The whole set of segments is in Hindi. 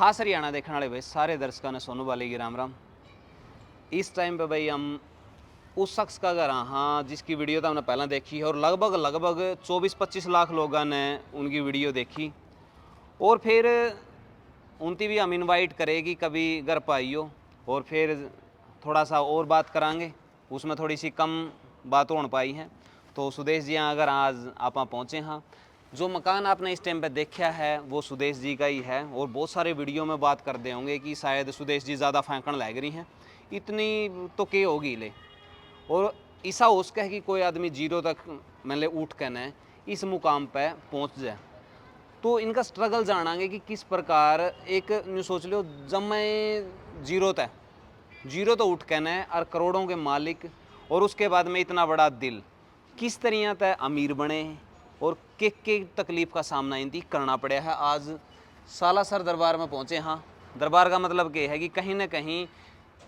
खास हरियाणा देखने वाले भाई सारे दर्शकों ने सोनू बाली की राम राम। इस टाइम पे भाई हम उस शख्स का घर हाँ जिसकी वीडियो तो हमने पहले देखी और लगभग 24-25 लाख लोगों ने उनकी वीडियो देखी और फिर उनकी भी हम इनवाइट करेगी कभी घर पर आइयो और फिर थोड़ा सा और बात करांगे। उसमें थोड़ी सी कम बात हो पाई है तो सुदेश जी अगर आज आप पहुँचे हाँ, जो मकान आपने इस टाइम पे देखा है वो सुदेश जी का ही है और बहुत सारे वीडियो में बात करते होंगे कि शायद सुदेश जी ज़्यादा फैंकण लग रही हैं, इतनी तो के होगी ले। और ऐसा हो सके कि कोई आदमी जीरो तक मतलब उठ कर न इस मुकाम पे पहुंच जाए तो इनका स्ट्रगल जानांगे कि किस प्रकार एक न्यू सोच लो जब मैं जीरो तो उठ के न और करोड़ों के मालिक और उसके बाद में इतना बड़ा दिल किस तरह तय अमीर बने और के तकलीफ़ का सामना इनकी करना पड़ा है। आज सालासर दरबार में पहुँचे हाँ, दरबार का मतलब क्या है कि कहीं ना कहीं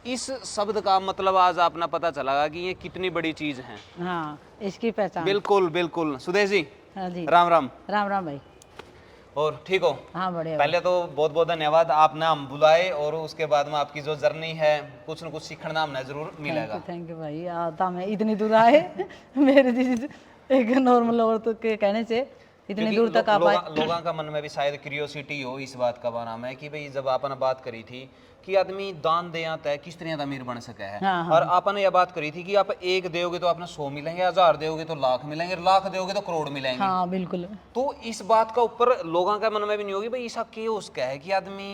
इस शब्द का मतलब आज आपने पता चला कि ये कितनी बड़ी चीज़ है। हाँ, इसकी पहचान। बिल्कुल बिल्कुल सुदेश जी, हाँ जी, राम राम। राम राम भाई। और ठीक हो? हाँ बढ़िया। पहले तो बहुत बहुत धन्यवाद, आपने हम बुलाए और उसके बाद में आपकी जो जर्नी है कुछ न कुछ सीखना हमने जरूर मिलेगा। थैंक यू भाई, आता मैं इतनी दूर आए मेरे जी एक नॉर्मल औरत के कहने से इतनी दूर तक आप आए। लोगों का मन में भी शायद क्यूरियोसिटी हो इस बात का बना में कि भाई जब आपने बात करी थी कि आदमी दान दे आता है किस तरह का अमीर बन सका है। हाँ, हाँ, और आपने यह बात करी थी कि आप एक दोगे तो आपने 100 मिलेंगे, 1000 दोगे तो लाख मिलेंगे, लाख दोगे तो करोड़ मिलेंगे। हाँ बिल्कुल। तो इस बात का ऊपर लोगों का मन में भी नहीं होगी भाई ऐसा क्यों उसका है कि आदमी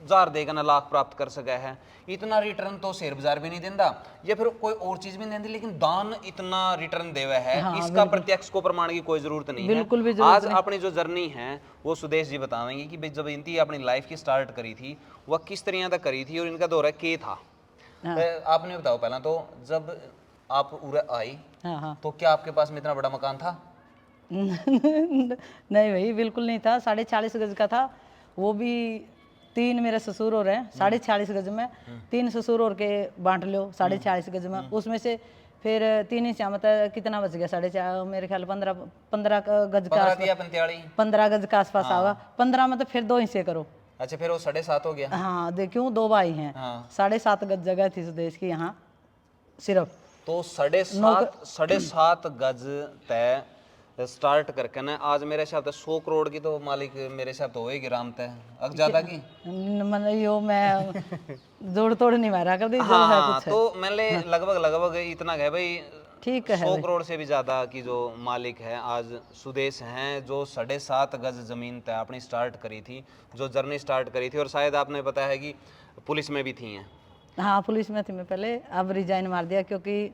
1000 देगा ना लाख प्राप्त कर सका है, इतना रिटर्न तो शेयर बाजार भी नहीं देता या फिर कोई और चीज भी नहीं देती, लेकिन दान इतना रिटर्न देवे है। हाँ, इसका प्रत्यक्ष को प्रमाण की कोई जरूरत नहीं बिल्कुल है। भी जरूरत आज नहीं। अपनी जो जर्नी है वो सुदेश जी बतावेंगे कि भाई जब इनकी अपनी लाइफ की स्टार्ट करी थी वह किस तरह तक करी थी और इनका दौरा क्या था। हाँ। आपने बताओ पहला तो जब आप उरे आई हाँ, हाँ। तो क्या आपके पास में इतना बड़ा मकान था? नहीं भाई बिल्कुल नहीं था, 40.5 गज का था, वो भी 3 मेरे ससुर और हैं, 40.5 गज में 3 ससुर और के बांट लो 40.5 गज में, उसमें से फिर 3 ही मतलब कितना बच गया 4.5 मेरे ख्याल 15 गज का 15 गज का आसपास आवा। 15 में तो फिर 2 हिस्से करो। अच्छा फिर वो 7.5 हो गया। हाँ देखियो 2 भाई हैं। हाँ। 7.5 गज जगह थी सुदेश की यहाँ सिर्फ। तो 7.5 गज तय स्टार्ट करके ना आज मेरे हिसाब से 100 करोड़ की तो मालिक मेरे हिसाब तो होएगी राम तय अब ज्यादा की मन यो मैं जोड़ तोड़ नहीं मारा कभी जो हाँ, है कुछ तो मैंने लगभग इतना है भाई ठीक है 100 करोड़ से भी ज्यादा की जो मालिक है आज सुदेश हैं, जो 7.5 गज जमीन तय अपनी स्टार्ट करी थी, जो जर्नी स्टार्ट करी थी और शायद आपने बताया है कि पुलिस में भी थी हैं। हाँ पुलिस में थी मैं पहले, अब रिजाइन मार दिया क्योंकि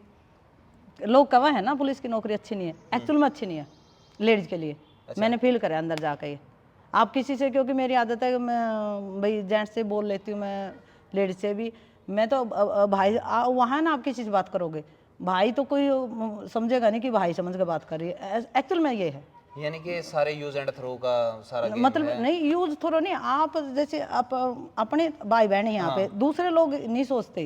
लोग कवा है ना पुलिस की नौकरी अच्छी नहीं है, एक्चुअल में अच्छी नहीं है लेडीज के लिए। अच्छा। मैंने फील करा अंदर जाकर ये आप किसी से, क्योंकि मेरी आदत है कि मैं भाई जेंट्स से बोल लेती हूँ, मैं लेडीज से भी, मैं तो भाई वहाँ ना आप किसी से बात करोगे भाई तो कोई समझेगा नहीं कि भाई समझ के बात कर रही है, एक्चुअल में ये है। यानी कि सारे यूज एंड थ्रो का सारा गेम मतलब है। नहीं यूज थ्रो नहीं, आप जैसे आप अपने भाई बहन यहाँ पे दूसरे लोग नहीं सोचते,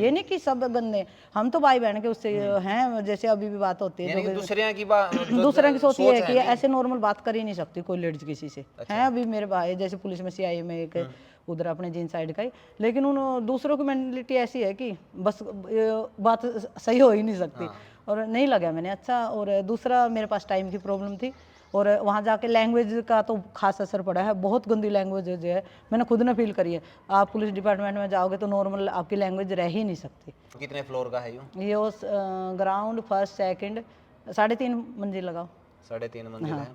ये नहीं कि सब गंदे, हम तो भाई बहन के उससे हैं, जैसे अभी भी बात होती है दूसरे की बात दूसरे की सोचती है कि ऐसे नॉर्मल बात कर ही नहीं सकती कोई लेडीज किसी से। है अभी मेरे भाई जैसे पुलिस में सीआईए में एक उधर अपने जीन साइड का ही, लेकिन उन दूसरों की मेंटलिटी ऐसी है कि बस बात सही हो ही नहीं सकती और नहीं लगा मैंने अच्छा। और दूसरा मेरे पास टाइम की प्रॉब्लम थी और वहाँ जाके लैंग्वेज का तो खास असर पड़ा है, बहुत गंदी लैंग्वेज जो है मैंने खुद ने फील करी है। आप पुलिस डिपार्टमेंट में जाओगे तो नॉर्मल आपकी लैंग्वेज रह ही नहीं सकती। कितने फ्लोर का है ये उस ग्राउंड फर्स्ट सेकंड 3.5 मंजिल लगाओ। 3.5 मंजिल है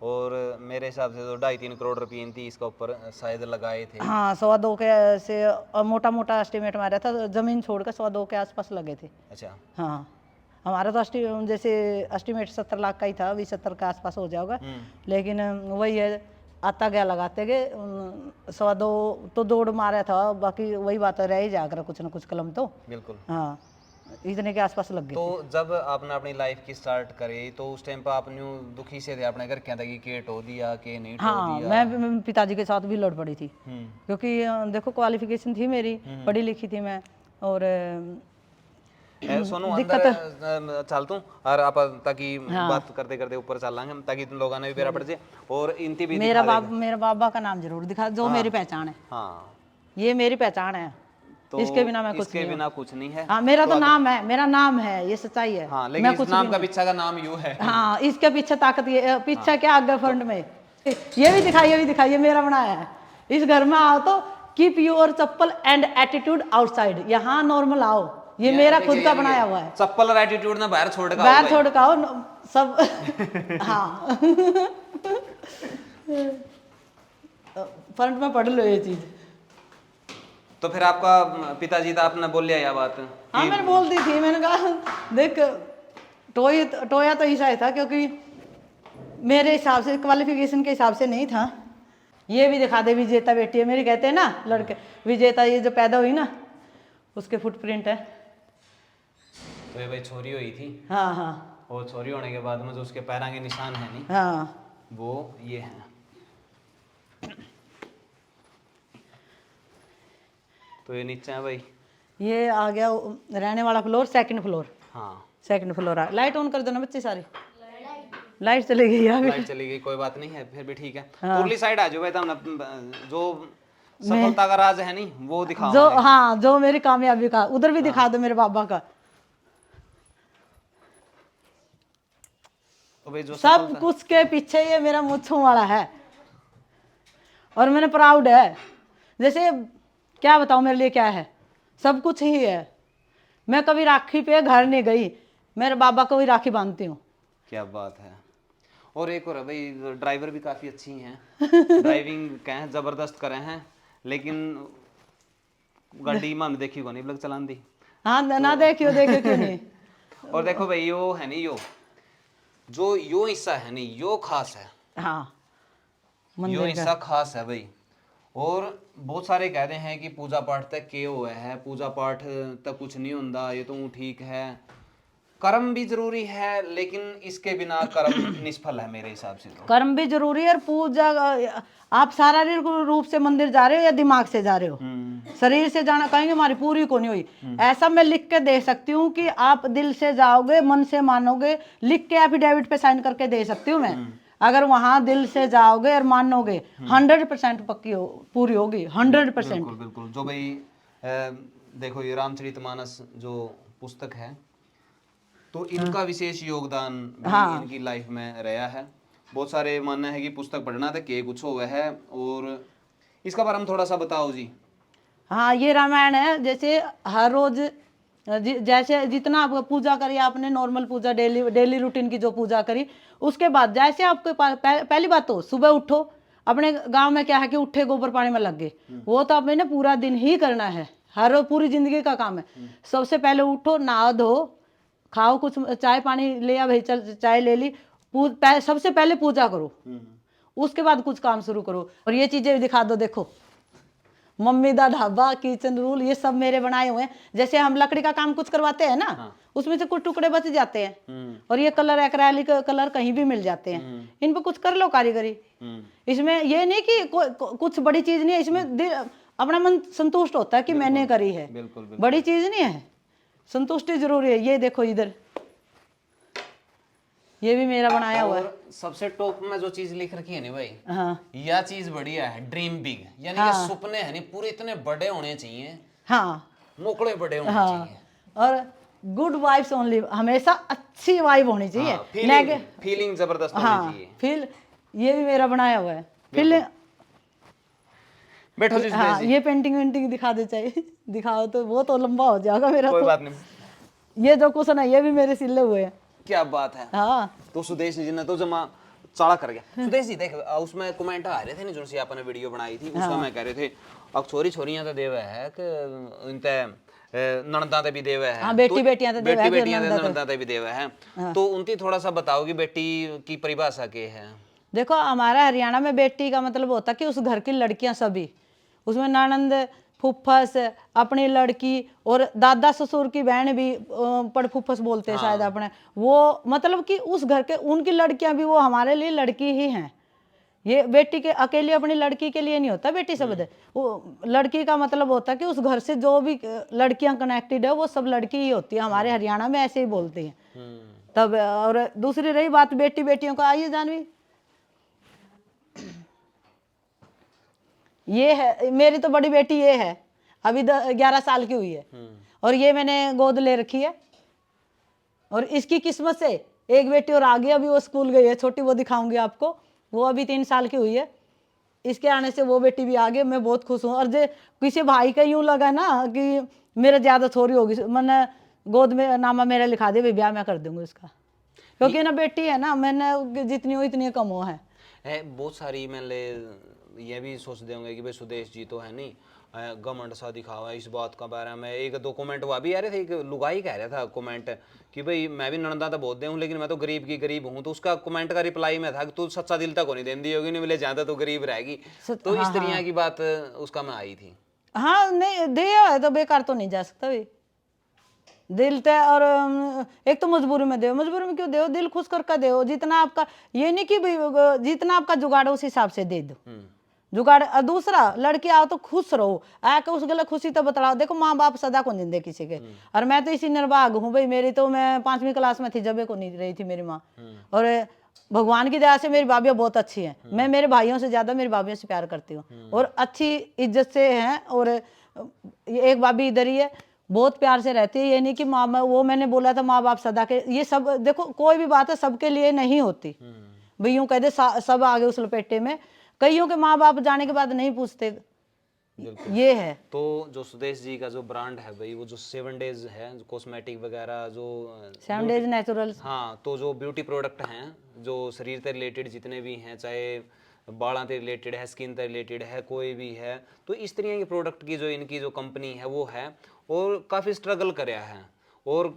और मेरे हिसाब से तो 2.5-3 करोड़ रुपये थी इसका ऊपर शायद लगाए थे। हाँ 2.25 के से मोटा मोटा एस्टिमेट मारा था, जमीन छोड़कर 2.25 के आसपास लगे थे। अच्छा हाँ हमारा तो जैसे एस्टिमेट 70 लाख का ही था, 20-70 के आसपास हो जाएगा, लेकिन वही है आता गया लगाते गए 2.25 तो दौड़ मारा था, बाकी वही बात रह ही जाकर कुछ ना कुछ कलम तो बिल्कुल हाँ इतने के आसपास लग गए। तो जब आपने अपनी लाइफ की स्टार्ट करी तो उस टाइम पर आप न्यू दुखी से थे अपने घर क्या था कि केट हो दिया कि नहीं हाँ दिया? मैं पिताजी के साथ भी लड़ पड़ी थी क्योंकि देखो क्वालिफिकेशन थी मेरी, पढ़ी लिखी थी मैं और सोनू अंदर चलता हूँ और आप ताकि बात करते करते ऊपर चल लांगे ताकि तुम लोगों ने भी बेरा पड़ जाए और इनती भी मेरा बाबा का नाम जरूर दिखा, जो मेरी पहचान है। हाँ ये मेरी पहचान है, तो इसके बिना मैं कुछ इसके नहीं बिना कुछ नहीं है। हाँ, मेरा तो नाम है, मेरा नाम है, ये सच्चाई है। हाँ लेकिन इस नाम का पीछे का नाम यू है। हाँ, इसके पीछे ताकत, ये पीछे क्या आगे फ्रंट में। ये भी दिखाइए, मेरा बनाया है। इस घर में आओ तो keep your chappal and attitude outside, यहाँ नॉर्मल आओ। ये मेरा खुद का बनाया हुआ है। चप्पल और एटीट्यूड ना बाहर छोड़ का आओ सब। हाँ फ्रंट में पढ़ लो ये चीज। तो फिर आपका पिताजी था, आपने बोल लिया यह बात? हाँ मैंने बोल दी थी, मैंने कहा देख टोया तो ऐसा ही था, क्योंकि मेरे हिसाब से क्वालिफिकेशन के हिसाब से नहीं था। ये भी दिखा दे, विजेता बेटी है मेरी, कहते हैं ना लड़के विजेता, ये जो पैदा हुई ना उसके फुटप्रिंट है। तो ये भाई छोरी हुई थी। हाँ हाँ, और छोरी होने के बाद में जो उसके पैरों के निशान है नहीं, हाँ वो ये है। तो ये नीचे है भाई, ये आ गया रहने वाला फ्लोर, सेकंड फ्लोर। हाँ सेकंड फ्लोर आ। लाइट ऑन कर दो ना बच्चे सारी। लाइट चली गई यार, लाइट चली गई, कोई बात नहीं है, फिर भी ठीक है। उरली साइड आ जाओ भाई, तब जो सफलता का राज है नहीं वो दिखाओ। जो हाँ, जो मेरी कामयाबी का, उधर भी दिखा दो मेरे बाबा का। तो भाई जो सब कुछ के पीछे ये मेरा मुच्छों वाला है और मैंने प्राउड है। जैसे क्या बताऊं मेरे लिए क्या है, सब कुछ ही है। मैं कभी राखी पे घर नहीं गई, मेरे बाबा को ही राखी बांधती हूँ। क्या बात है। और एक और है भाई, ड्राइवर भी काफी अच्छी हैं, ड्राइविंग कहें जबरदस्त करे हैं, लेकिन गाड़ी मान देखी को नहीं लग चलान दी। हाँ ना देखियो क्यों नहीं। और देखो भाई यो है नहीं, जो यो हिस्सा है नहीं, यो खास है। हाँ यो हिस्सा खास है भाई। और बहुत सारे कहते हैं कि पूजा पाठ तक के हुआ है, पूजा पाठ तक कुछ नहीं होता, ये तो ठीक है। कर्म भी जरूरी है, लेकिन इसके बिना कर्म निष्फल है मेरे हिसाब से। तो कर्म भी जरूरी है और पूजा, आप शारीरिक रूप से मंदिर जा रहे हो या दिमाग से जा रहे हो। शरीर से जाना कहेंगे हमारी पूरी को नहीं हुई, ऐसा मैं लिख के दे सकती हूँ कि आप दिल से जाओगे, मन से मानोगे, लिख के एफिडेविट पे साइन करके दे सकती हूँ मैं। अगर वहां दिल से जाओगे और मानोगे 100% पक्की हो, पूरी होगी 100%। बिल्कुल बिल्कुल। जो भाई देखो ये रामचरितमानस जो पुस्तक है, तो इनका विशेष योगदान भी इनकी लाइफ में रहा है। बहुत सारे मानना है कि पुस्तक पढ़ना था के कुछ हुआ है, और इसका बारे में थोड़ा सा बताओ जी। हाँ, ये रामायण है। जैसे हर रोज जैसे जितना आप पूजा करी आपने, नॉर्मल पूजा, डेली रूटीन की जो पूजा करी, उसके बाद जैसे आपके पास पहली बात तो सुबह उठो। अपने गांव में क्या है कि उठे गोबर पानी में लग गए, वो तो आपने पूरा दिन ही करना है, हर रोज पूरी जिंदगी का काम है। सबसे पहले उठो, नहा धो, खाओ, कुछ चाय पानी ले आ भाई, चल चाय ले ली, सबसे पहले पूजा करो, उसके बाद कुछ काम शुरू करो। और ये चीजें दिखा दो, देखो मम्मी दा ढाबा, किचन रूल, ये सब मेरे बनाए हुए हैं। जैसे हम लकड़ी का काम कुछ करवाते हैं ना, उसमें से कुछ टुकड़े बच जाते हैं, और ये कलर एक्रेलिक कलर कहीं भी मिल जाते हैं, इन पर कुछ कर लो कारीगरी। इसमें ये नहीं कि कुछ बड़ी चीज नहीं है, इसमें अपना मन संतुष्ट होता है कि मैंने करी है। बिल्कुल, बिल्कुल। बड़ी चीज नहीं है, संतुष्टि जरूरी है। ये देखो इधर, ये भी मेरा बनाया हुआ है। सबसे टॉप में जो चीज लिख रखी है ना भाई, हाँ, यह चीज बढ़िया है, ड्रीम बिग, यानी कि सपने है नहीं पूरे इतने बड़े होने चाहिए। हाँ, मोकड़े बड़े होने हाँ, चाहिए। और गुड वाइब्स ओनली, हमेशा अच्छी वाइब होनी चाहिए। फीलिंग जबरदस्त होनी चाहिए। फील, ये भी मेरा बनाया हुआ है। फीलिंग, बैठो जी। हाँ, ये पेंटिंग दिखा दे, चाहिए दिखाओ तो वो तो लंबा हो जाएगा मेरा। कोई तो बात नहीं। ये जो क्वेश्चन है ये भी मेरे सिले हुए हैं। क्या बात है। हाँ, तो सुदेश जी ने तो जमा चाड़ा कर गया। सुदेश जी देख, उसमें कमेंट आ रहे थे ना, जो सी आपने वीडियो बनाई थी उसमें मैं कह रहे थे अब छोरियां तो देव है कि इनते ननदा ते भी देव है। हाँ, बेटी बेटियां तो देव है, ननदा ते भी देव है। तो उनकी थोड़ा सा बताओ कि बेटी की परिभाषा क्या है। देखो हमारा हरियाणा में बेटी का मतलब होता है कि उस घर की लड़कियां सभी, उसमें ननंद, फुफ्फस, अपनी लड़की और दादा ससुर की बहन भी पड़फुफ्फस बोलते हैं शायद अपने, वो मतलब कि उस घर के उनकी लड़कियां भी वो हमारे लिए लड़की ही हैं। ये बेटी के अकेली अपनी लड़की के लिए नहीं होता बेटी शब्द, वो लड़की का मतलब होता है कि उस घर से जो भी लड़कियां कनेक्टेड है वो सब लड़की ही होती है। हमारे हरियाणा में ऐसे ही बोलते हैं। तब और दूसरी रही बात बेटी बेटियों का, आइए जानवी, ये है मेरी तो बड़ी बेटी, ये है अभी 11 साल की हुई है, और ये मैंने गोद ले रखी है। और इसकी किस्मत से एक बेटी और आ गई, अभी वो स्कूल गई है छोटी, वो दिखाऊंगी आपको, वो अभी 3 साल की हुई है। इसके आने से वो बेटी भी आ गई, मैं बहुत खुश हूँ। और जो किसी भाई का यूं लगा ना कि मेरे ज्यादा छोरी होगी, मैंने गोद में नामा मेरा लिखा दिया, भी ब्याह मैं कर दूंगी उसका, क्योंकि ना बेटी है ना, मैंने जितनी हो इतनी कम हो है। बहुत सारी मैंने ये भी सोचते होंगे कि भाई सुदेश जी तो है नहीं, घमंड सा दिखावा इस बात का बारे में। एक दो कमेंट वह भी आ रहे थे, एक लुगाई कह रहा था कमेंट कि भाई मैं भी ननदा तो बहुत दे हूँ लेकिन मैं तो गरीब की गरीब हूँ। तो उसका कमेंट का रिप्लाई में था कि तू सच्चा दिल तक को नहीं देती होगी, नहीं मिले ज्यादा तो गरीब रहेगी। तो इस तरह की बात उसका में आई थी। हाँ नहीं दिया है तो बेकार तो नहीं जा सकता भाई, दिल ते। और एक तो मजबूरी में दो, मजबूरी में क्यों दो, दिल खुश करके दो जितना आपका, ये नहीं कि भाई जितना आपका जुगाड़ उस हिसाब से दे दो जुगाड़। और दूसरा लड़की आओ तो खुश रहो, आके उस गले खुशी तो बतलाओ। देखो माँ बाप सदा को नहीं दे किसी के, और मैं तो इसी निर्भाग हूँ भाई, मेरी तो मैं 5वीं क्लास में थी जब को नहीं रही थी मेरी माँ, और भगवान की दया से मेरी भाभियाँ बहुत अच्छी हैं। मैं मेरे भाइयों से ज्यादा मेरी भाभियों से प्यार करती हूँ और अच्छी इज्जत से हैं। और एक भाभी इधर ही है, बहुत प्यार से रहती है। ये नहीं कि माँ, वो मैंने बोला था माँ बाप सदा के, ये सब देखो कोई भी बात है सबके लिए नहीं होती भाई, यूं कह दे सब आगे उस लपेटे में। कईयों के माँ बाप जाने के बाद नहीं पूछते, ये है। तो जो सुदेश जी का जो ब्रांड है भाई, वो जो 7 डेज है, जो कॉस्मेटिक वगैरह, जो 7 डेज नेचुरल, हाँ, तो जो ब्यूटी प्रोडक्ट हैं जो शरीर से रिलेटेड जितने भी हैं, चाहे बालों से रिलेटेड है, स्किन से रिलेटेड है, कोई भी है, तो इस तरह के प्रोडक्ट की जो इनकी जो कंपनी है वो है, और काफ़ी स्ट्रगल कराया है। और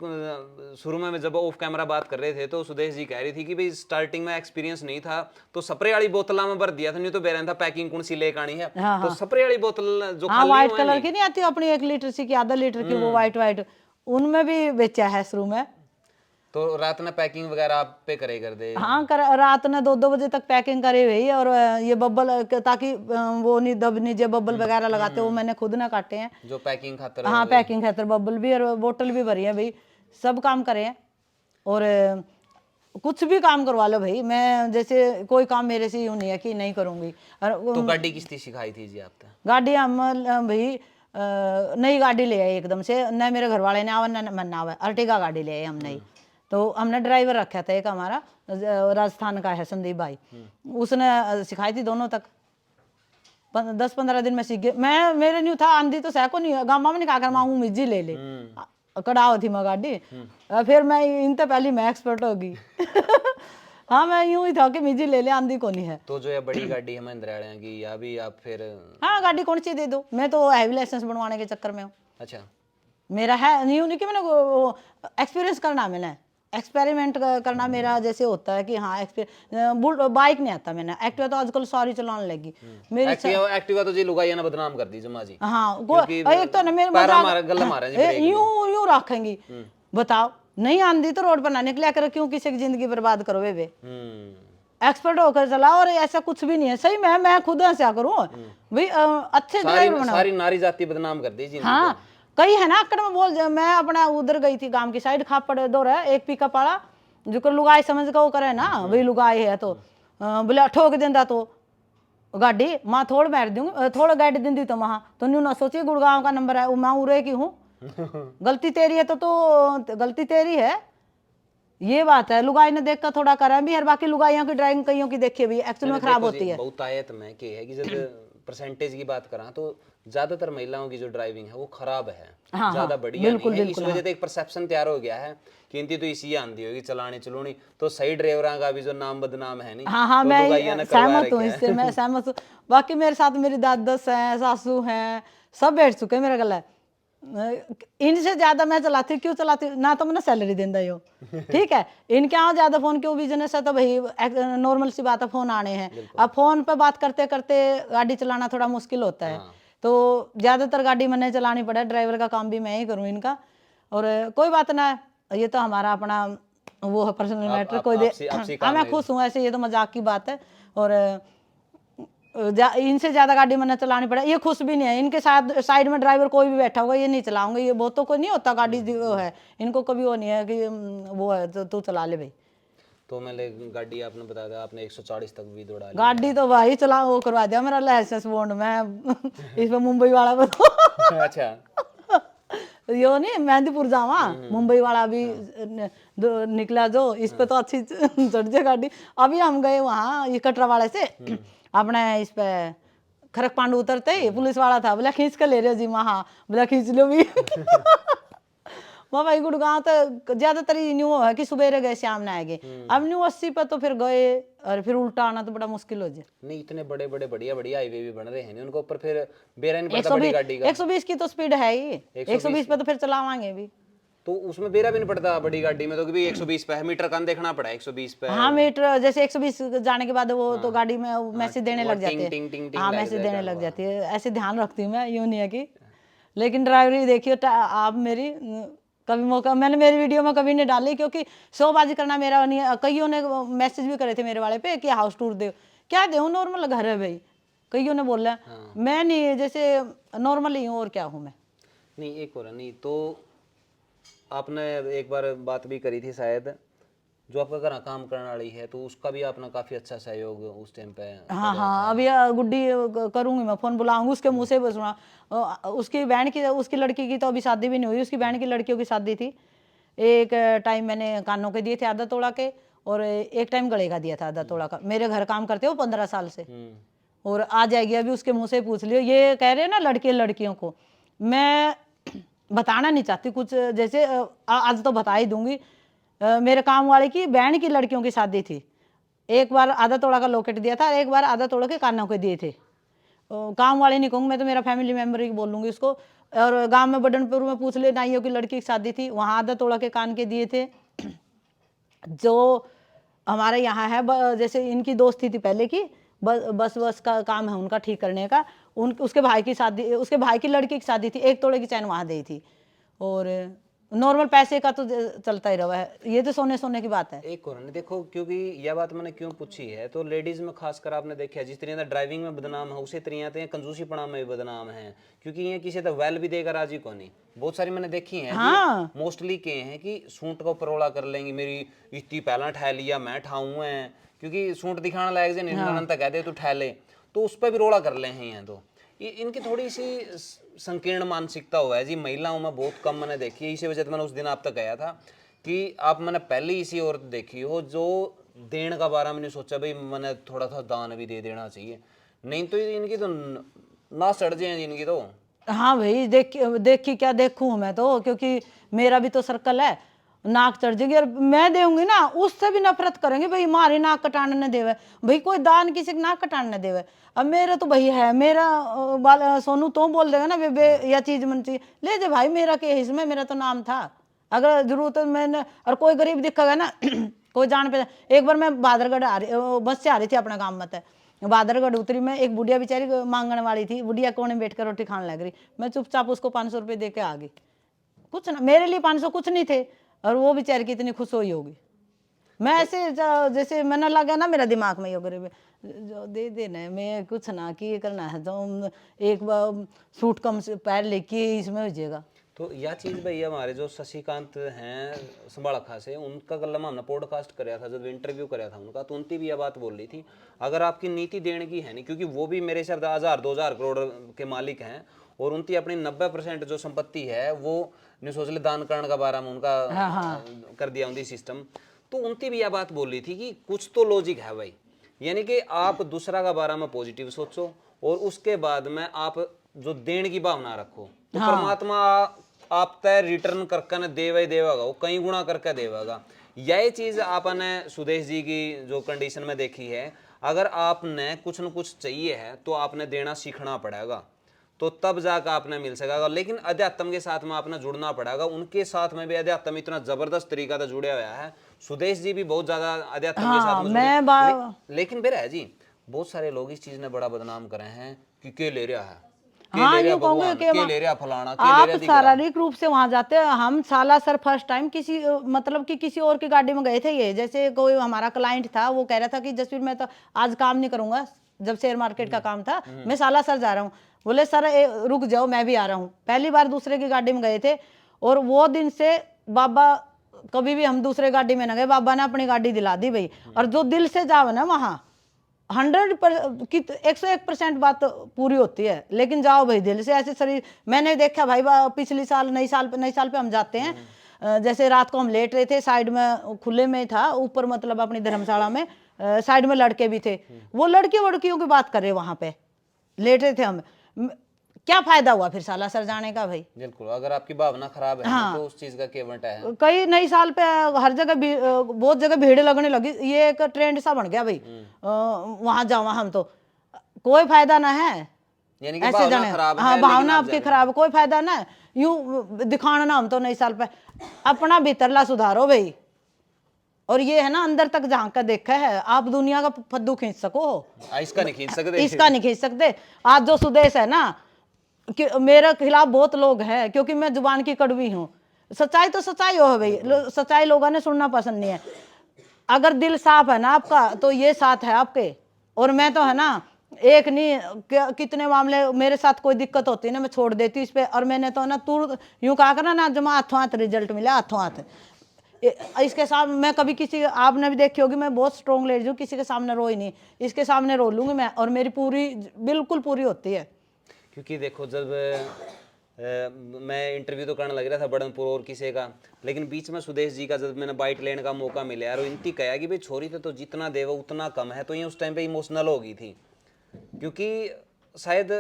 शुरू में जब ऑफ कैमरा बात कर रहे थे तो सुदेश जी कह रही थी कि भाई स्टार्टिंग में एक्सपीरियंस नहीं था तो स्प्रे वाली बोतला में भर दिया था, नहीं तो बेरन था पैकिंग कौन सी लेकर आनी है। तो स्प्रे वाली बोतल जो हाँ व्हाइट कलर की नहीं आती अपनी 1 लीटर सी की, आधा लीटर की, वो व्हाइट उनमें भी बेचा है शुरू में। तो रात में पैकिंग वगैरह आप पे करे कर दे? हाँ रात में 2-2 बजे तक पैकिंग करे हुई। और ये बब्बल ताकि वो नहीं दब नहीं, जो बब्बल वगैरह लगाते वो मैंने खुद ना काटे हैं, जो पैकिंग खातर। हाँ पैकिंग खातर बब्बल भी और बोतल भी भरी है भाई, सब काम करे हैं। और कुछ भी काम करवा लो भाई, मैं जैसे कोई काम मेरे से यूं नहीं है कि नहीं करूंगी। और तो गाड़ी किसने सिखाई थी जी आपने? गाड़ी हम भाई नई गाड़ी ले आए एकदम से, न मेरे घर वाले ने आवा न मन आवा, अर्टिगा गाड़ी ले आए हम नई। तो हमने ड्राइवर रखा था एक हमारा राजस्थान का है संदीप भाई, उसने सिखाई थी दोनों तक। 10-15 दिन में सीख गए मैं, मेरे नहीं था आंधी तो सह को नहीं गामा में नहीं खाकर मांगू मिर्जी ले ले कड़ाओ थी मैं गाड़ी। फिर मैं इन तो पहली मैं एक्सपर्ट होगी हाँ मैं यूं ही था कि मिर्जी ले ले, आंधी को नहीं है। तो जो ये बड़ी गाड़ी है महिंद्रा वाले की, या भी आप फिर? हाँ गाड़ी कौन सी दे दो, मैं तो हैवी लाइसेंस बनवाने के चक्कर में हूँ। अच्छा, मेरा है नहीं कि मैंने एक्सपीरियंस करना, मैंने एक्सपेरिमेंट करना मेरा जैसे होता है कि हाँ बाइक नहीं आता मैंने, एक्टिवा तो आजकल सारी चलाने लगी मेरी। एक्टिवा तो जी लुगाइया ने बदनाम कर दी जमा जी। हाँ एक तो ना मेरे यूं रखेंगी, बताओ नहीं आंधी तो रोड पर ना निकला कर, क्यों किसी की जिंदगी बर्बाद करो वे एक्सपर्ट होकर चला। और ऐसा कुछ भी नहीं है, सही मैं खुद ऐसा करूँ भाई, अच्छे ड्राइवर बनाओ। सारी नारी जाति बदनाम कर दी जी। हाँ कई है ना अकड़ में बोल, मैं अपना उधर गई थी गांव की साइड, खापड़ दो रहा एक पिकअप वाला जो लुगाई समझ के वो करे ना भाई लुगाई है तो बोले ठोक देंदा तो गाड़ी माँ थोड़ मार दूंगी, थोड़ा गाड़ी दी तो वहां तो न्यू ना सोचिए गुड़गांव का नंबर है, मैं उरे की हूँ गलती तेरी है तो गलती तेरी है, ये बात है। लुगाई ने देख कर थोड़ा करा भी है, बाकी लुगाइयों की ड्राइविंग कईयों की देखी भी एक्चुअल में खराब होती है। बहुत आयत में कि है कि जब परसेंटेज की बात करा तो ज्यादातर महिलाओं की जो ड्राइविंग है वो खराब है, ज्यादा बढ़िया नहीं है। इस वजह से एक परसेप्शन तैयार हो गया है कि इनकी तो इसी आंधी होगी चलानी चलूनी, तो सही ड्राइवरों का भी जो नाम बदनाम है नहीं। हाँ तो मैं सहमत हूँ इससे, मैं सहमत हूँ। बाकी मेरे साथ मेरी दादस हैं, सासू हैं, सब बैठ चुके मेरा गला, इनसे ज्यादा मैं चलाती हूँ। क्यों चलाती हूँ ना, तो मैंने सैलरी देंदा ही हो ठीक है, इनके यहाँ ज्यादा फोन क्यों बिजनेस है तो भाई नॉर्मल सी बात है, फोन आने हैं। अब फोन पे बात करते करते गाड़ी चलाना थोड़ा मुश्किल होता है, तो ज्यादातर गाड़ी मैंने चलानी पड़ा, ड्राइवर का काम भी मैं ही करूँ इनका। और कोई बात ना, ये तो हमारा अपना वो है पर्सनल मैटर, कोई दे हाँ मैं खुश हूँ ऐसे, ये तो मजाक की बात है। और इनसे ज्यादा गाड़ी मैंने चलानी पड़ा, ये खुश भी नहीं है। इनके साथ साइड में ड्राइवर कोई भी बैठा होगा, ये नहीं चलाऊंगे, ये बहुतों को नहीं होता गाड़ी वो है, इनको कभी वो नहीं है कि वो है तो तू चला ले भाई। तो मैंने गाड़ी आपने बताया था आपने 140 तक भी दौड़ा ली। गाड़ी तो भाई चला वो करवा दिया मेरा लाइसेंस बोर्ड में इसमें मुंबई वाला बताओ अच्छा यो नहीं मेहंदीपुर जावा, मुंबई वाला भी निकला जो, इस पे तो अच्छी चढ़ जाए गाड़ी। अभी हम गए वहाँ ये कटरा वाले से अपने इस पे खरक पांडू उतरते ही पुलिस वाला था, बोला खींच कर ले रहे हो जी, हाँ बोला खींच लो भी वहाँ भाई गुड़गांव तो ज्यादातर न्यू है कि सवेरे गए शाम न आएंगे, अब न्यू 80 पे तो फिर गए और फिर उल्टा आना तो बड़ा मुश्किल हो जाए। नहीं इतने बड़े बड़े बढ़िया बढ़िया हाईवे भी बन रहे हैं उनके ऊपर फिर बेरा नहीं पड़ता बड़ी गाड़ी का। 120 की तो स्पीड है ही, 120 पे तो फिर चलावाएंगे भी, तो उसमें बेरा भी नहीं पड़ता बड़ी गाड़ी में, तो भी 120 पे है, मीटर कान देखना पड़ा 120 पे। हाँ मीटर जैसे 120 जाने के बाद वो तो गाड़ी में मैसेज देने लग जाते टिंग टिंग हैं, टिंग हाँ मैसेज देने लग जाती है, ऐसे ध्यान रखती हूँ मैं, यूँ नहीं है कि। लेकिन ड्राइवरी देखिए आप मेरी कभी मौका मैंने मेरी वीडियो में कभी नहीं डाली, क्योंकि शोबाजी करना मेरा नहीं है। कईयों ने मैसेज भी करे थे मेरे वाले पे कि हाउस टूर दे, क्या दे नॉर्मल घर है भाई, कईयों ने बोला मैं नहीं जैसे नॉर्मल ही हूँ और क्या हूँ मैं। नहीं एक और नहीं तो आपने एक बार बात भी करी थी शायद, जो आपका घर काम करने वाली है तो उसका भी आपने काफी अच्छा सहयोग उस टाइम पे। हाँ अभी गुड्डी करूंगी मैं, फोन बुलाऊंगी उसके मुंह से सुना। उसकी बहन की उसकी लड़की की तो अभी शादी भी नहीं हुई, उसकी बहन की लड़कियों की शादी थी। एक टाइम मैंने कानों के दिए थे आधा तोड़ा के, और एक टाइम गले का दिया था आधा तोड़ा का। मेरे घर काम करते हो 15 साल से, और आ जाएगी अभी उसके मुंह से पूछ लियो। ये कह रहे हैं ना लड़के लड़कियों को, मैं बताना नहीं चाहती कुछ, जैसे आज तो बता ही दूंगी। मेरे काम वाले की बहन की लड़कियों की शादी थी, एक बार आधा तोड़ा का लॉकेट दिया था, एक बार आधा तोड़ा के कानों के दिए थे। काम वाले नहीं कहूँगी मैं, तो मेरा फैमिली मेम्बर ही बोलूँगी उसको। और गांव में बडनपुर में पूछ ले, नाइयों की लड़की की शादी थी, वहाँ आधा तोड़ा के कान के दिए थे। जो हमारे यहाँ है जैसे इनकी दोस्ती थी पहले की, बस का काम है उनका ठीक करने का। उसके भाई की शादी, उसके भाई की लड़की की शादी थी, 1 तोड़े की चैन वहाँ दी थी। और नॉर्मल पैसे का तो चलता ही रहा है, ये तो सोने सोने की बात है। एक और नहीं देखो, क्योंकि यह बात मैंने क्यों पूछी है, तो लेडीज में खासकर आपने देखा है जिस तरह ड्राइविंग में बदनाम है उसी तरह कंजूसीपना में भी बदनाम है, क्योंकि ये किसी तो वेल भी देगा राजी को नहीं। बहुत सारी मैंने देखी है हाँ। मोस्टली के हैं कि सूट को परोला कर लेंगी, मेरी इतनी पहला ठह लिया मैं ठाऊँ है, क्योंकि सूट दिखाना लायक से तक कहते तू ठह ले, तो उस पर भी रोड़ा कर ले हैं। यहाँ तो इनकी थोड़ी सी संकीर्ण मानसिकता हुआ है जी, महिलाओं में बहुत कम मैंने देखी है। इसी वजह से मैंने उस दिन आप तक गया था कि आप मैंने पहले इसी औरत देखी हो जो देने का बारे में नहीं सोचा भाई मैंने थोड़ा सा दान भी दे देना चाहिए, नहीं तो इनकी तो ना सड़ जाए इनकी तो। हाँ भाई देखी क्या देखूँ मैं तो, क्योंकि मेरा भी तो सर्कल है, नाक चढ़ जाएगी और मैं देऊंगी ना उससे भी नफरत करेंगे भाई, मारे नाक कटाने न देवे भाई, कोई दान किसी के नाक कटाने न देवे। अब मेरा तो भाई है, मेरा सोनू तो बोल देगा ना बेबे यह चीज मन चाहिए ले जा भाई, मेरा के हिस्से में मेरा तो नाम था, अगर जरूरत है मैंने। और कोई गरीब दिखेगा ना कोई जान पे। एक बार मैं बहादुरगढ़ आ रही, बस से आ रही थी अपना काम मत है, बहादुरगढ़ उतरी मैं, एक बुढ़िया बेचारी मांगने वाली थी, बुढ़िया कोने बैठ कर रोटी खाने लग रही, मैं चुपचाप उसको 500 रुपये दे के आ गई। कुछ ना मेरे लिए 500 कुछ नहीं थे, और वो बेचारी की इतनी खुश हुई होगी। मैं ऐसे जैसे मैंने लगा ना मेरा दिमाग में योगरे में जो दे देना, मैं कुछ ना कि करना है तो एक सूट कम से पैर लेके इसमें हो जाएगा। तो यह चीज़ भाई हमारे जो शशिकांत हैं संभालखा से, उनका कल हमने पॉडकास्ट कराया था, जब इंटरव्यू कराया था उनका, तो उनकी भी यह बात बोल रही थी अगर आपकी नीति देने की है नहीं, क्योंकि वो भी मेरे हिसाब से 1000-2000 करोड़ के मालिक हैं, और उनकी अपनी 90% जो संपत्ति है वो नहीं सोच ले दान करण का बारे में उनका कर दिया उनकी सिस्टम। तो उनकी भी यह बात बोल रही थी कि कुछ तो लॉजिक है भाई, यानी कि आप दूसरा का बारे में पॉजिटिव सोचो और उसके बाद में आप जो देने की भावना रखो, तो परमात्मा आप तय रिटर्न करके न देवेगा, वो कई गुणा करके देवेगा। यही चीज आपने सुदेश जी की जो कंडीशन में देखी है, अगर आपने कुछ न कुछ चाहिए है तो आपने देना सीखना पड़ेगा, तो तब जाकर आपने मिल सकेगा। लेकिन अध्यात्म के साथ में आपने जुड़ना पड़ेगा, उनके साथ में भी अध्यात्म इतना जबरदस्त तरीका से जुड़े हुआ है। सुदेश जी भी बहुत ज्यादा अध्यात्म के साथ में जुड़े, लेकिन बेरा है जी बहुत सारे लोग इस चीज ने बड़ा बदनाम करे हैं कि के ले रहा है, हाँ ये कहूँगे कि आप शारीरिक रूप से वहां जाते हैं। हम साला सर फर्स्ट टाइम किसी मतलब कि किसी और की गाड़ी में गए थे, ये जैसे कोई हमारा क्लाइंट था वो कह रहा था कि जसवीर मैं तो आज काम नहीं करूंगा, जब शेयर मार्केट का काम था, मैं सालासर जा रहा हूँ। बोले सर रुक जाओ मैं भी आ रहा हूँ। पहली बार दूसरे की गाड़ी में गए थे और वो दिन से बाबा कभी भी हम दूसरे गाड़ी में ना गए, बाबा ने अपनी गाड़ी दिला दी भाई। और जो दिल से जाओ ना वहाँ 101% बात पूरी होती है। लेकिन जाओ भाई दिल से, ऐसे शरीर मैंने देखा भाई पिछली साल नई साल पे हम जाते हैं, जैसे रात को हम लेट रहे थे, साइड में खुले में था ऊपर, मतलब अपनी धर्मशाला में साइड में लड़के भी थे, वो लड़के वड़कियों की बात कर रहे वहां पे लेट रहे थे हम। क्या फायदा हुआ फिर सालासर जाने का भाई। बिल्कुल, अगर आपकी भावना खराब है हाँ। तो उस चीज का क्या वटा है। कई नई साल पे हर जगह बहुत जगह भीड़ लगने लगी, ये एक ट्रेंड सा बन गया भाई, वहां जाओ हम तो कोई फायदा ना है, यानी कि ऐसे भावना जाने। खराब हाँ है, भावना आपकी खराब, कोई फायदा ना है यूं दिखाना ना हम तो नई साल पे। अपना भीतरला सुधारो भाई। और ये है ना अंदर तक झांक कर देखा है, आप दुनिया का फद्दू खींच सको, इसका नहीं खींच सकते, इसका नहीं खींच सकते। आज जो सुदेश है ना कि मेरे खिलाफ बहुत लोग हैं, क्योंकि मैं जुबान की कड़वी हूँ। सच्चाई तो सच्चाई हो भाई, सच्चाई लोगों ने सुनना पसंद नहीं है। अगर दिल साफ है ना आपका तो ये साथ है आपके। और मैं तो है ना एक नहीं कितने मामले मेरे साथ कोई दिक्कत होती है ना मैं छोड़ देती इस पे। और मैंने तो ना तू यूं कहा करना ना जमा हाथों हाथ रिजल्ट मिला, हाथों हाथ। इसके सामने मैं कभी किसी, आपने भी देखी होगी मैं बहुत स्ट्रॉन्ग लेडी हूँ, किसी के सामने रोई नहीं, इसके सामने रो लूंगी मैं, और मेरी पूरी बिल्कुल पूरी होती है। क्योंकि देखो जब मैं इंटरव्यू तो करने लग रहा था बड़नपुर और किसी का, लेकिन बीच में सुदेश जी का जब मैंने बाइट लेने का मौका मिला यार, इनती कहा कि भाई छोरी तो जितना देवा उतना कम है, तो ये उस टाइम पे इमोशनल हो गई थी, क्योंकि शायद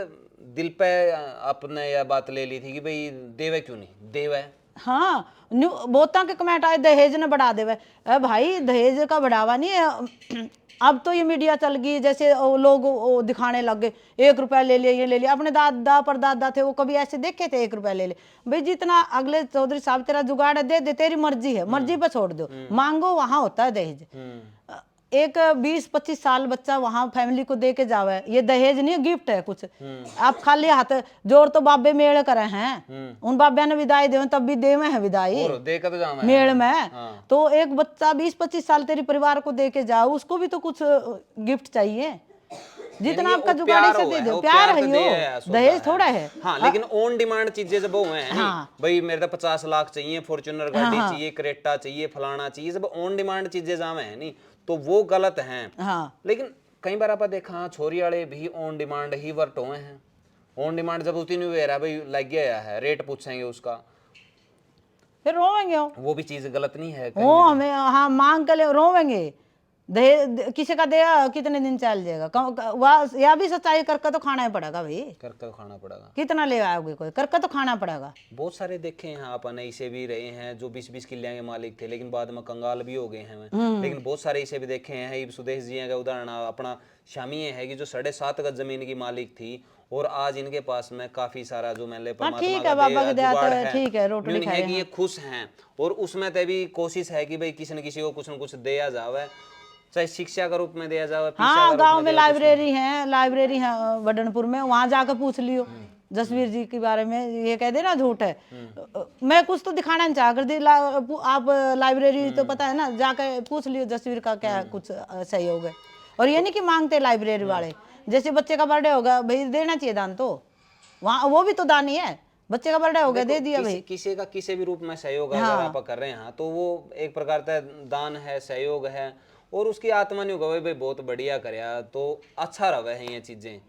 दिल पे आपने यह बात ले ली थी कि भाई देवे क्यों नहीं देवा है। हाँ बहुता के कमेंट आए दहेज ने बढ़ा देवे। भाई दहेज का बढ़ावा नहीं है, अब तो ये मीडिया चल गई, जैसे लोग दिखाने लग गए 1 रुपया ले लिया, ये ले लिया। अपने दादा परदादा थे वो कभी ऐसे देखे थे 1 रुपया ले ले। भाई जितना अगले चौधरी साहब तेरा जुगाड़ है दे दे, तेरी मर्जी है, मर्जी पर छोड़ दो, मांगो वहां होता है दहेज। एक 20-25 साल बच्चा वहां फैमिली को दे के जावे, ये दहेज नहीं गिफ्ट है कुछ। आप खाली हाथ जोर तो बाबे मेड़ करे हैं, उन बाबे ने विदाई दे तब भी देवे है विदाई देकर तो जाना मेड़ में। हाँ। तो एक बच्चा 20-25 साल तेरी परिवार को दे के जाओ, उसको भी तो कुछ गिफ्ट चाहिए, जितना आपका जुगाड़ी से दे दो, प्यार है यो, दहेज थोड़ा है। हाँ, लेकिन ऑन डिमांड चीजें जब वो हैं, हाँ। भाई मेरे तो 50 लाख चाहिए, फॉर्च्यूनर गाड़ी चाहिए, क्रेटा चाहिए, फलाना चाहिए, सब ऑन डिमांड चीजें जावे है नहीं, तो वो गलत हैं। हाँ। लेकिन कई बार आप देखा छोरी वाले भी ऑन डिमांड ही वर्ट हुए हैं। ऑन डिमांड जब उतनी नहीं हुआ भाई लग गया है, रेट पूछेंगे उसका, फिर रोवेंगे, वो भी चीज गलत नहीं है वो हमें हाँ मांग कर ले रोवेंगे। किसी का दया कितने दिन चल जाएगा, या भी सच्चाई करके तो खाना ही पड़ेगा भाई, करके तो खाना पड़ेगा, कितना ले आओगे, कोई करके तो खाना पड़ेगा। बहुत सारे देखे हैं अपन ऐसे भी रहे हैं जो 20-20 किले के मालिक थे, लेकिन बाद में कंगाल भी हो गए हैं। लेकिन बहुत सारे ऐसे भी देखे हैं, सुदेश जी का उदाहरण अपना शामी है कि जो 7.5 गज जमीन की मालिक थी और आज इनके पास में काफी सारा जो मैंने ठीक है बाबा की दया तो ठीक है, रोटी है कि ये खुश हैं, और उसमें तो भी कोशिश है कि भाई किसी न किसी को कुछ न कुछ दिया जावे, चाहे शिक्षा के रूप में दिया जावे। हाँ गांव में लाइब्रेरी है बडनपुर में, वहां जाकर पूछ लियो जसवीर जी के बारे में, ये कह दे ना झूठ है। मैं कुछ तो दिखाना नहीं चाह कर आप लाइब्रेरी तो पता है ना, जाकर पूछ लियो जसवीर का क्या कुछ सहयोग है। और ये नहीं कि मांगते लाइब्रेरी वाले, जैसे बच्चे का बर्थडे होगा भाई देना चाहिए दान, तो वहाँ वो भी तो दान ही है, बच्चे का बर्थडे हो गया दे दिया भाई। किसी का किसी भी रूप में सहयोग अगर आप कर रहे हैं तो वो एक प्रकार का दान है, सहयोग है, और उसकी आत्मा नहीं होगा भाई बहुत बढ़िया करया तो अच्छा रहा है ये चीजें।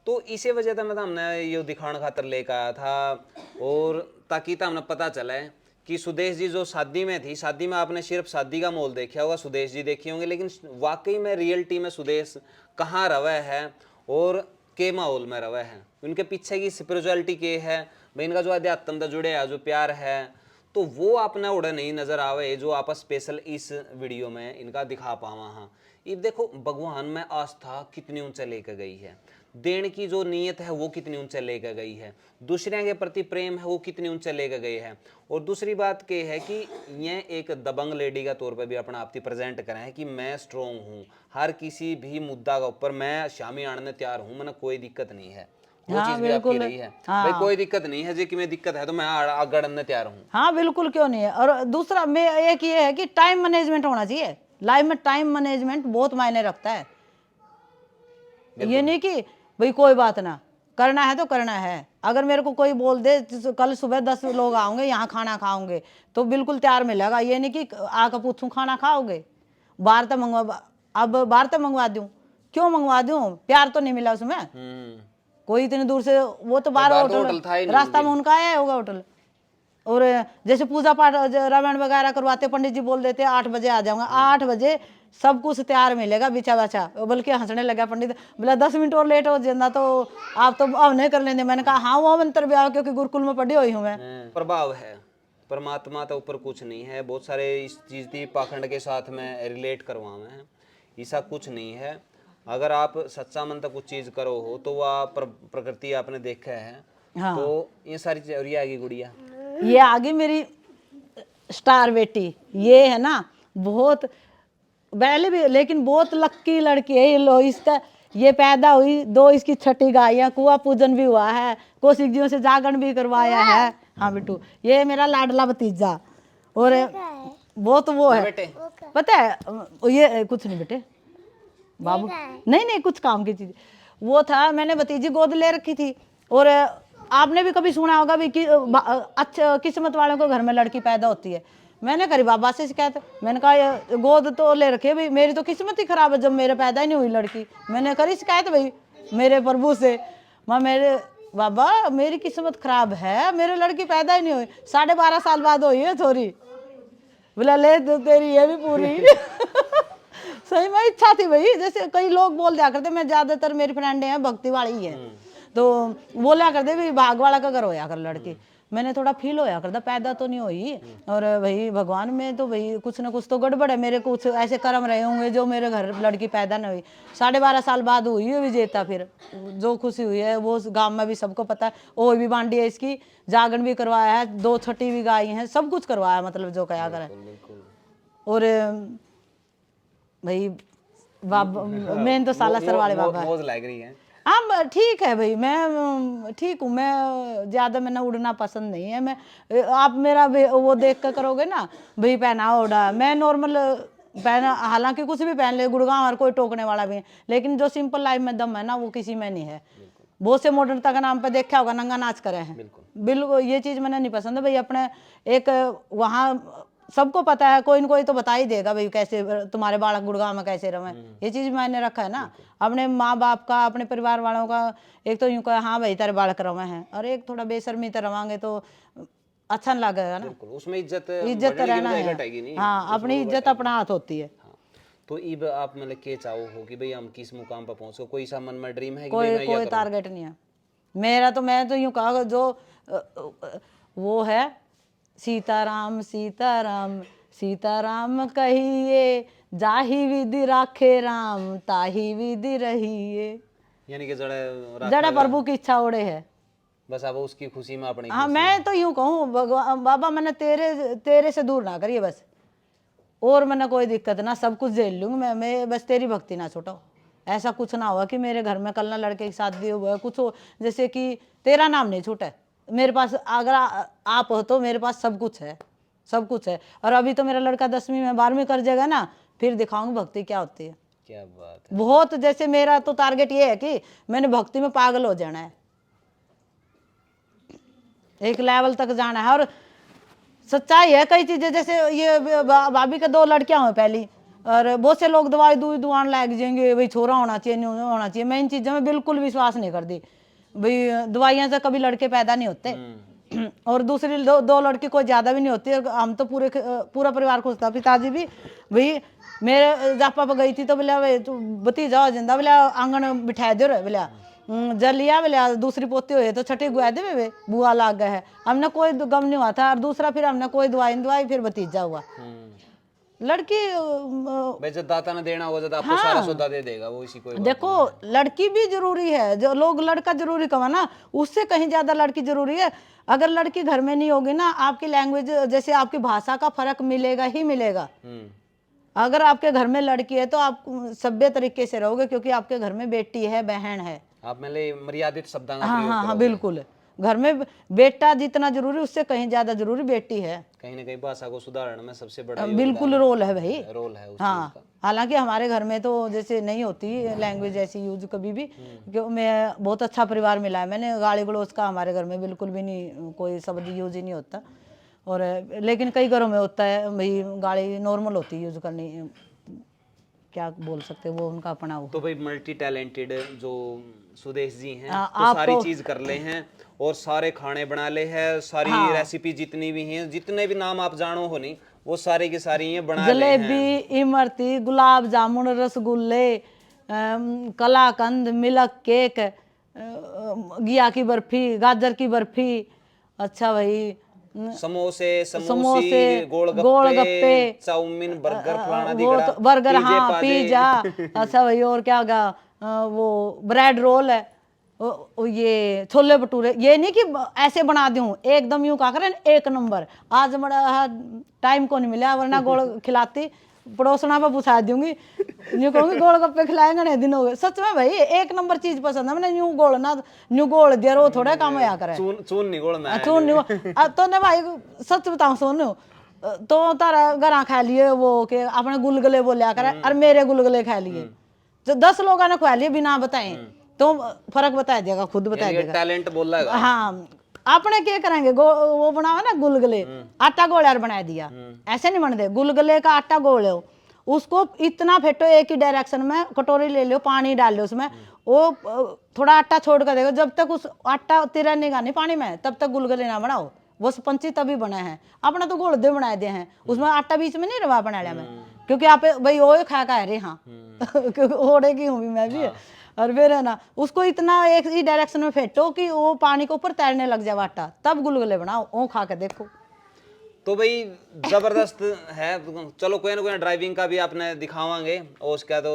तो इसी वजह से मतलब हमने ये दिखाने खातर लेकर आया था, और ताकि तो हमने पता चला है कि सुदेश जी जो शादी में थी, शादी में आपने सिर्फ शादी का माहौल देखा होगा, सुदेश जी देखे होंगे, लेकिन वाकई में रियलिटी में सुदेश कहाँ रवा है और के माहौल में रवा है, उनके पीछे की स्पिरिचुअलिटी के है भाई, इनका जो अध्यात्म जुड़े है, जो प्यार है, तो वो आपने उड़ा नहीं नजर आवे जो आप स्पेशल इस वीडियो में इनका दिखा पावा। हाँ ये देखो भगवान में आस्था कितनी ऊंचे लेकर गई है, देने की जो नीयत है वो कितनी ऊंचे लेकर गई है, दूसरे के प्रति प्रेम है वो कितनी ऊंचे लेकर गई है। और दूसरी बात ये है कि ये एक दबंग लेडी का तौर पर भी अपना आप प्रेजेंट करें है कि मैं स्ट्रोंग हूँ, हर किसी भी मुद्दा का ऊपर मैं शामी आने तैयार हूँ, मैंने कोई दिक्कत नहीं है, वो चीज भी आपकी रही है। भाई कोई दिक्कत नहीं है जी कि मैं दिक्कत है तो मैं आगे बढ़ने तैयार हूँ। हाँ बिल्कुल क्यों नहीं है। और दूसरा मैं एक ये है कि टाइम मैनेजमेंट होना चाहिए लाइफ में, टाइम मैनेजमेंट बहुत मायने रखता है। ये नहीं कि भाई कोई बात ना, करना है तो करना है। अगर मेरे को कोई बोल दे कल सुबह 10 लोग आओगे यहाँ खाना खाओगे तो बिल्कुल तैयार मिलेगा। ये नहीं कि आकर पूछूं खाना खाओगे, बाहर तो मंगवा, अब बाहर तो मंगवा दूं, क्यों मंगवा दूं, प्यार तो नहीं मिला उसमें। कोई इतनी दूर से, वो तो बाहर होटल था ही नहीं रास्ता में उनका आया होगा होटल। और जैसे पूजा पाठ रामायण वगैरह करवाते, पंडित जी बोल देते 8 बजे आ जाऊंगा, 8 बजे सब कुछ तैयार मिलेगा बिछा बचा। बल्कि हंसने लगा पंडित, बोला 10 मिनट और लेट हो जाना तो आप तो अब नहीं कर लेंगे। मैंने कहा हाँ वो मंत्र भी आओ, क्योंकि गुरुकुल में पढ़ी हुई हूँ मैं। प्रभाव है, परमात्मा तो ऊपर कुछ नहीं है। बहुत सारे इस चीज की पाखंड के साथ में रिलेट करवा में ऐसा कुछ नहीं है। अगर आप सच्चा मन तक कुछ चीज करो हो तो वह प्रकृति आपने देखा है। हाँ। तो ये सारी चीजें। और ये आगे गुड़िया, ये आगे मेरी स्टार बेटी, ये है ना बहुत पहले भी, लेकिन बहुत लक्की लड़की है। ये लो इसका, ये पैदा हुई 2 इसकी छठी गाय, कुआ पूजन भी हुआ है, कौशिक जियों से जागरण भी करवाया है। हाँ बेटू, ये मेरा लाडला भतीजा। और बहुत वो है, पता है ये कुछ नहीं बेटे बाबू, नहीं कुछ काम की चीज वो था। मैंने भतीजी गोद ले रखी थी। और आपने भी कभी सुना होगा भी कि अच्छा किस्मत वालों को घर में लड़की पैदा होती है। मैंने करी बाबा से शिकायत, मैंने कहा ये गोद तो ले रखी है भाई, मेरी तो किस्मत ही खराब है जब मेरे पैदा ही नहीं हुई लड़की। मैंने करी शिकायत भाई मेरे प्रभु से, माँ मेरे बाबा मेरी किस्मत खराब है, मेरे लड़की पैदा ही नहीं हुई, 12.5 साल बाद हुई है थोड़ी। बोला ले तो तेरी ये भी पूरी सही में इच्छा थी भाई। जैसे कई लोग बोल दिया करते, मैं ज्यादातर मेरी फ्रेंड हैं भक्ति वाली है, तो बोला करते भी भाग वाला का घर होया कर लड़की। मैंने थोड़ा फील होया करता पैदा तो नहीं हुई, और भाई भगवान में तो भाई कुछ ना कुछ तो गड़बड़ है, मेरे कुछ ऐसे कर्म रहे होंगे जो मेरे घर लड़की पैदा नहीं हुई। 12.5 साल बाद हुई है विजेता। फिर जो खुशी हुई है वो गांव में भी सबको पता है। ओ भी बांडी है इसकी, जागरण भी करवाया है, 2 छठी भी गाई है, सब कुछ करवाया, मतलब जो कहा करे। और भाई बाबा मेन तो सालासर वाले बाबा मौज लग रही है। हाँ ठीक है भाई, मैं ठीक हूँ, मैं ज़्यादा मैंने उड़ना पसंद नहीं है। मैं आप मेरा वो देख कर करोगे ना भाई पहना उड़ा, मैं नॉर्मल पहना, हालांकि कुछ भी पहन ले गुड़गांव और कोई टोकने वाला भी है, लेकिन जो सिंपल लाइफ में दम है ना वो किसी में नहीं है। बहुत से मॉडर्नता का नाम पे देखा होगा नंगा नाच करे हैं, बिल्कुल ये चीज़ मैंने नहीं पसंद है भाई। अपने एक वहाँ सबको पता है, कोई न कोई तो बता ही देगा भाई कैसे तुम्हारे बालक गुड़गांव में कैसे रहे। ये चीज मैंने रखा है ना अपने माँ बाप का, अपने परिवार वालों का। एक तो यूं कहा हाँ भाई तेरे बालक रवे हैं, और एक थोड़ा बेशर्मी तो रवांगे तो अच्छा नहीं लगेगा ना। उसमें इज्जत तो रहना है। हाँ अपनी इज्जत अपना हाथ होती है। तो इब आप मतलब के चाहो हो कि भाई हम किस मुकाम पर पहुंचो, कोई सा मन में ड्रीम है कि कोई टारगेट नहीं है मेरा। तो मैं तो यूं कहा जो वो है सीताराम सीताराम सीताराम कहिए, जाही विधि राखे राम ताही विधि रहिए। यानी कि जड़ा प्रभु की इच्छा ओढ़े है, बस अब उसकी खुशी में अपनी। हाँ मैं तो यूं कहूँ भगवान बाबा मैंने तेरे से दूर ना करिए बस, और मैंने कोई दिक्कत ना, सब कुछ झेल लूंगी मैं बस तेरी भक्ति ना छूटो। ऐसा कुछ ना हुआ कि मेरे घर में कल ना लड़के की शादी हुआ कुछ हो, जैसे कि तेरा नाम नहीं छूटे मेरे पास। अगर आप हो तो मेरे पास सब कुछ है, सब कुछ है। और अभी तो मेरा लड़का 10वीं में 12वीं कर जाएगा ना, फिर दिखाऊंगी भक्ति क्या होती है। क्या बात है। बहुत जैसे मेरा तो टारगेट ये है कि मैंने भक्ति में पागल हो जाना है, एक लेवल तक जाना है। और सच्चाई है कई चीजें, जैसे ये भाभी के 2 लड़कियां हुई पहली, और बहुत से लोग दवाई दुआन लग जाएंगे भाई छोरा होना चाहिए नहीं होना चाहिए। मैं इन चीजों में बिल्कुल विश्वास नहीं करती भाई, दवाइयां से कभी लड़के पैदा नहीं होते। और दूसरी 2 लड़की कोई ज्यादा भी नहीं होती। हम तो पूरा परिवार खुश था, पिताजी भी भाई मेरे जापा पर गई थी तो बोला तू भतीजा हो जिंदा, बोला आंगन बिठा दो रे, बोला जल लिया, बोला दूसरी पोती हुई तो छठी गुआ दे वे बुआ लाग गए है। हमने कोई गम नहीं हुआ था। और दूसरा फिर हमने कोई दवाई फिर भतीजा हुआ। लड़की जब दाता ने देना होगा जब आपको सारा सौदा दे देगा वो, इसी को देखो लड़की भी जरूरी है। जो लोग लड़का जरूरी कमा ना, उससे कहीं ज्यादा लड़की जरूरी है। अगर लड़की घर में नहीं होगी ना, आपकी लैंग्वेज जैसे आपकी भाषा का फर्क मिलेगा ही मिलेगा। अगर आपके घर में लड़की है तो आप सभ्य तरीके से रहोगे, क्योंकि आपके घर में बेटी है बहन है, आप मतलब मर्यादित शब्दां का हाँ हाँ हाँ बिल्कुल। घर में बेटा जितना जरूरी उससे कहीं ज्यादा जरूरी बेटी है। कहीं ना कहीं भाषा को सुधारने में सबसे बड़ा बिल्कुल रोल है भाई, रोल है उस हाँ। चीज का। हालांकि हमारे घर में तो जैसे नहीं होती लैंग्वेज ऐसी यूज कभी भी, क्योंकि मैं बहुत अच्छा परिवार मिला है मैंने, गाली गलौज का हमारे घर में बिल्कुल भी नहीं, कोई शब्द यूज ही नहीं होता। और लेकिन कई घरों में होता है भाई, गाली नॉर्मल होती है यूज करनी, क्या बोल सकते हैं, वो उनका अपना वो। तो भाई मल्टी टैलेंटेड जो सुदेश जी हैं हाँ, तो सारी आपको- चीज कर ले हैं और सारे खाने बना ले हैं, सारी हाँ। रेसिपी जितनी भी हैं, जितने भी नाम आप जानो हो नहीं वो सारी की सारी ये बना ले हैं। जलेबी, इमरती, गुलाब जामुन, रसगुल्ले, कलाकंद, मिल्क केक, घिया की बर्फी, गाजर की बर्फी, अच्छा भाई, समोसे, समोसे, गोलगप्पे, गोलगप्पे, चाउमीन, बर्गर, फलाना वो दिखड़ा, तो बर्गर, पिज़्ज़े, हाँ, पाज़े। पिज्जा, अच्छा भाई, और क्या होगा, वो ब्रेड रोल है, ये छोले भटूरे, ये नहीं कि ऐसे बना दूं एकदम यूं का करें एक नंबर, आज बड़ा टाइम को नहीं मिला, वरना गोल खिलाती, पड़ोसना पे पूछा दूंगी, यूं कहूंगी गोलगप्पे खिलाएंगे नहीं दिन हो गए, सच में भाई एक नंबर चीज पसंद है मैंने, यूं गोल ना, यूं गोल दिया वो थोड़ा काम होया करे, चून चून नहीं गोलना है। सुन तो ने भाई सच बताऊं, सुन तो तारा घरा खा लिए वो के अपने गुलगुले बोलिया करे, और मेरे गुलगुले खा लिए, तो 10 लोगों ने खा लिए बिना बताए, तो फर्क बता देगा, खुद बता देगा। टैलेंट बोल रहा है। हाँ, आपने क्या करेंगे, वो बनावा ना गुलगुले, आटा गोला बना दिया, ऐसे नहीं बनते, गुलगुले का आटा गोलो, उसको इतना फेंटो एक ही डायरेक्शन में, कटोरी ले लो, पानी डाल लो उसमें, वो थोड़ा आटा छोड़ कर देखो, जब तक उस आटा तिरनेगा नहीं पानी में तब तक गुलगुले ना बनाओ, वो स्पंची तभी बने हैं। अपना तो गोल दे बनाए दिए हैं, उसमें आटा बीच में नहीं रवा बना लिया मैं, क्योंकि आप भाई वो खा का है रे, हाँ क्योंकि ओढ़े की हूँ भी मैं भी, और फिर है ना उसको इतना एक ही डायरेक्शन में फेंटो कि वो पानी के ऊपर तैरने लग जाए आटा, तब गुलगुले बनाओ, वो खा के देखो। तो भाई जबरदस्त है। चलो कोई ना कोई ड्राइविंग का भी आपने दिखावांगे, और उसका तो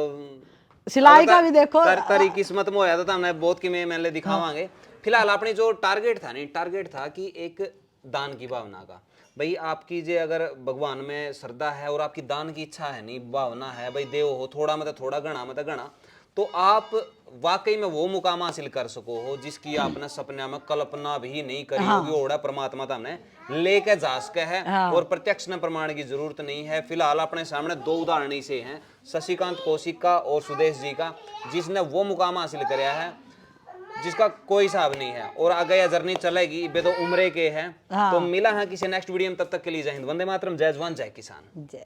सिलाई का भी देखो, तारी किस्मत में होया तो हमने बहुत की मैंने दिखावांगे। फिलहाल अपने जो टारगेट था नहीं, टारगेट था कि एक दान की भावना का, भाई आपकी जे अगर भगवान में श्रद्धा है और आपकी दान की इच्छा है नहीं, भावना है भाई, देव हो थोड़ा मतलब थोड़ा, गणा मतलब गणा, तो आप वाकई में वो मुकाम हासिल कर सको हो जिसकी आपने सपने में कल्पना भी नहीं करी होगी। ओड़ा परमात्मा तो हमने लेके जा सके है, और प्रत्यक्ष न प्रमाण की जरूरत नहीं है। फिलहाल अपने सामने 2 उदाहरण ही से हैं, शशिकांत कौशिक का और सुदेश जी का, जिसने वो मुकाम हासिल कराया है जिसका कोई हिसाब नहीं है, और आगे यह जर्नी चलेगी, बे तो उम्रे के हैं। तो मिला है किसी नेक्स्ट वीडियो में, तब तक के लिए जय हिंद, वंदे मातरम, जय जवान जय किसान। जय